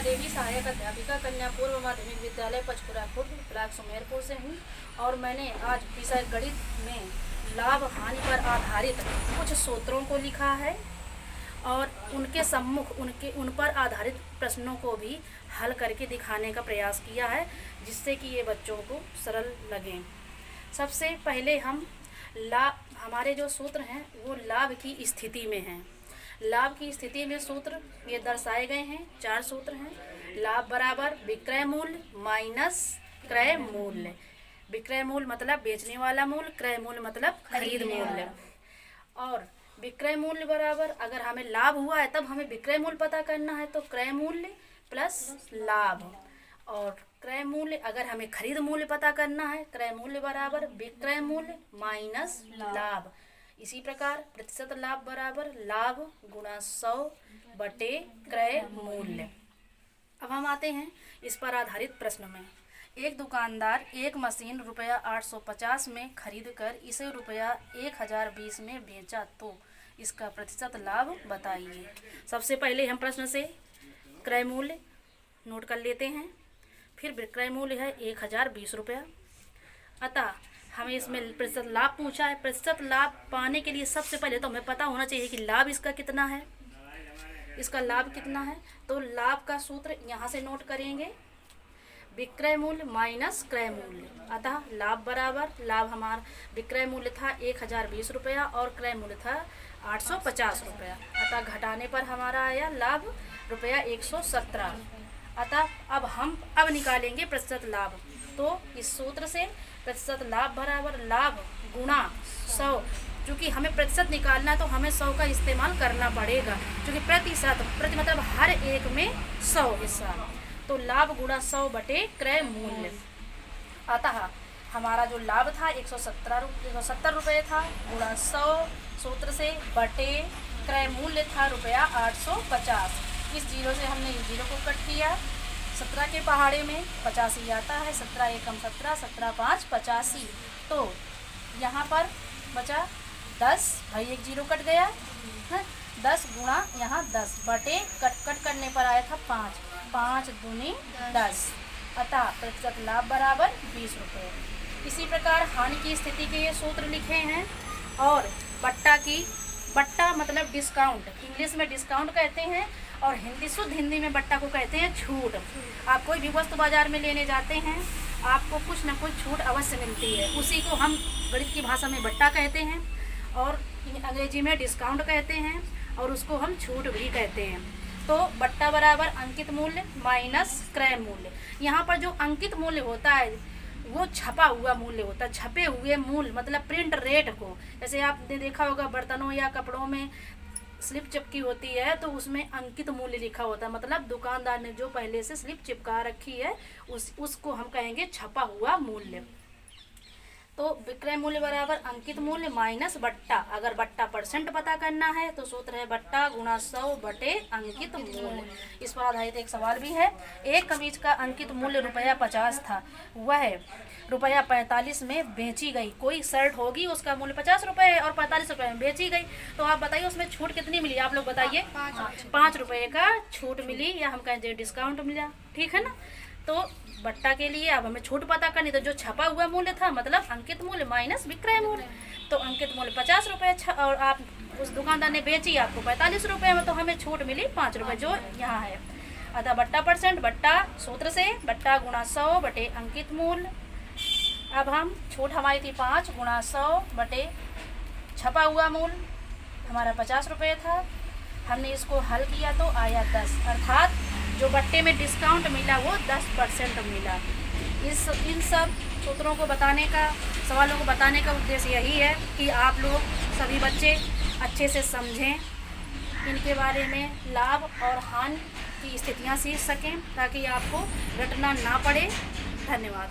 देवी सहायक अध्यापिका कन्या पूर्व माध्यमिक विद्यालय पचपुरा खुर्द ब्लॉक सुमेरपुर से हूँ और मैंने आज विषय गणित में लाभ हानि पर आधारित कुछ सूत्रों को लिखा है और उनके सम्मुख उन पर आधारित प्रश्नों को भी हल करके दिखाने का प्रयास किया है, जिससे कि ये बच्चों को सरल लगें। सबसे पहले हमारे जो सूत्र हैं वो लाभ की स्थिति में हैं। लाभ की स्थिति में सूत्र ये दर्शाए गए हैं, 4 सूत्र हैं। लाभ बराबर विक्रय मूल्य माइनस क्रय मूल्य। विक्रय मूल्य मतलब बेचने वाला मूल्य, क्रय मूल्य मतलब खरीद मूल्य। और विक्रय मूल्य बराबर, अगर हमें लाभ हुआ है तब हमें विक्रय मूल्य पता करना है, तो क्रय मूल्य प्लस लाभ। और क्रय मूल्य अगर हमें खरीद मूल्य पता करना है, क्रय मूल्य बराबर विक्रय मूल्य माइनस लाभ। इसी प्रकार प्रतिशत लाभ बराबर लाभ गुणा 100 बटे क्रय मूल्य। अब हम आते हैं इस पर आधारित प्रश्न में। एक दुकानदार एक मशीन रुपया 850 में खरीद कर इसे रुपया 1020 में बेचा, तो इसका प्रतिशत लाभ बताइए। सबसे पहले हम प्रश्न से क्रय मूल्य नोट कर लेते हैं, फिर विक्रय मूल्य है 1020 रुपया। अतः हमें इसमें प्रतिशत लाभ पूछा है। प्रतिशत लाभ पाने के लिए सबसे पहले तो हमें पता होना चाहिए कि लाभ इसका कितना है, इसका लाभ कितना है। तो लाभ का सूत्र यहाँ से नोट करेंगे, विक्रय मूल्य माइनस क्रय मूल्य। अतः लाभ बराबर, लाभ हमारा विक्रय मूल्य था 1020 रुपया और क्रय मूल्य था 850 रुपया। अतः घटाने पर हमारा आया लाभ रुपया 117। अतः अब निकालेंगे प्रतिशत लाभ। तो इस सूत्र से प्रतिशत लाभ बराबर लाभ गुणा 100। चूँकि हमें प्रतिशत निकालना है तो हमें 100 का इस्तेमाल करना पड़ेगा, क्योंकि प्रति मतलब हर एक में 100 हिस्सा। तो लाभ गुणा 100 बटे क्रय मूल्य। अतः हमारा जो लाभ था 170 रुपये था, गुणा 100 सूत्र से बटे क्रय मूल्य था रुपया 850। इस जीरो से हमने इस जीरो को कट किया। 17 के पहाड़े में 85 आता है, 17 एकम 17, 17 5 85। तो यहाँ पर बचा 10, भाई एक जीरो कट गया है, 10 गुणा यहाँ 10 बटे कट करने पर आया था 5, 5 दूनी 10। अतः प्रतिशत लाभ बराबर 20 रुपये। इसी प्रकार हानि की स्थिति के ये सूत्र लिखे हैं। और बट्टा मतलब डिस्काउंट, इंग्लिश में डिस्काउंट कहते हैं और शुद्ध हिंदी में बट्टा को कहते हैं छूट। आप कोई भी वस्तु बाजार में लेने जाते हैं, आपको कुछ न कुछ छूट अवश्य मिलती है, उसी को हम गणित की भाषा में बट्टा कहते हैं और अंग्रेजी में डिस्काउंट कहते हैं और उसको हम छूट भी कहते हैं। तो बट्टा बराबर अंकित मूल्य माइनस क्रय मूल्य। यहाँ पर जो अंकित मूल्य होता है वो छपा हुआ मूल्य होता है। छपे हुए मूल्य मतलब प्रिंट रेट को, जैसे आपने देखा होगा बर्तनों या कपड़ों में स्लिप चिपकी होती है तो उसमें अंकित मूल्य लिखा होता है, मतलब दुकानदार ने जो पहले से स्लिप चिपका रखी है उसको हम कहेंगे छपा हुआ मूल्य। तो विक्रय मूल्य बराबर अंकित मूल्य माइनस बट्टा। अगर बट्टा परसेंट पता करना है तो सूत्र है बट्टा गुणा 100 बटे अंकित मूल्य। इस पर आधारित एक सवाल भी है। एक कमीज का अंकित मूल्य रुपया 50 था, वह रुपया 45 में बेची गई। कोई शर्ट होगी उसका मूल्य 50 रुपये है और 45 रुपये में बेची गई, तो आप बताइए उसमें छूट कितनी मिली, आप लोग बताइए। 5 रुपये का छूट मिली, या हम कहें डिस्काउंट मिला, ठीक है ना। तो बट्टा के लिए अब हमें छूट पता करनी, तो जो छपा हुआ मूल्य था मतलब अंकित मूल्य माइनस विक्रय मूल्य। तो अंकित मूल्य 50 रुपये और आप उस दुकानदार ने बेची आपको 45 रुपये में, तो हमें छूट मिली 5 रुपये जो यहाँ है। अतः बट्टा परसेंट, बट्टा सूत्र से बट्टा गुणा 100 बटे अंकित मूल्य। अब हम छूट हमारी थी 5 गुणा 100 बटे छपा हुआ मूल्य हमारा 50 रुपये था। हमने इसको हल किया तो आया 10, अर्थात जो बट्टे में डिस्काउंट मिला वो 10% मिला। इन सब सूत्रों को बताने का, सवालों को बताने का उद्देश्य यही है कि आप लोग सभी बच्चे अच्छे से समझें, इनके बारे में लाभ और हानि की स्थितियाँ सीख सकें, ताकि आपको रटना ना पड़े। धन्यवाद।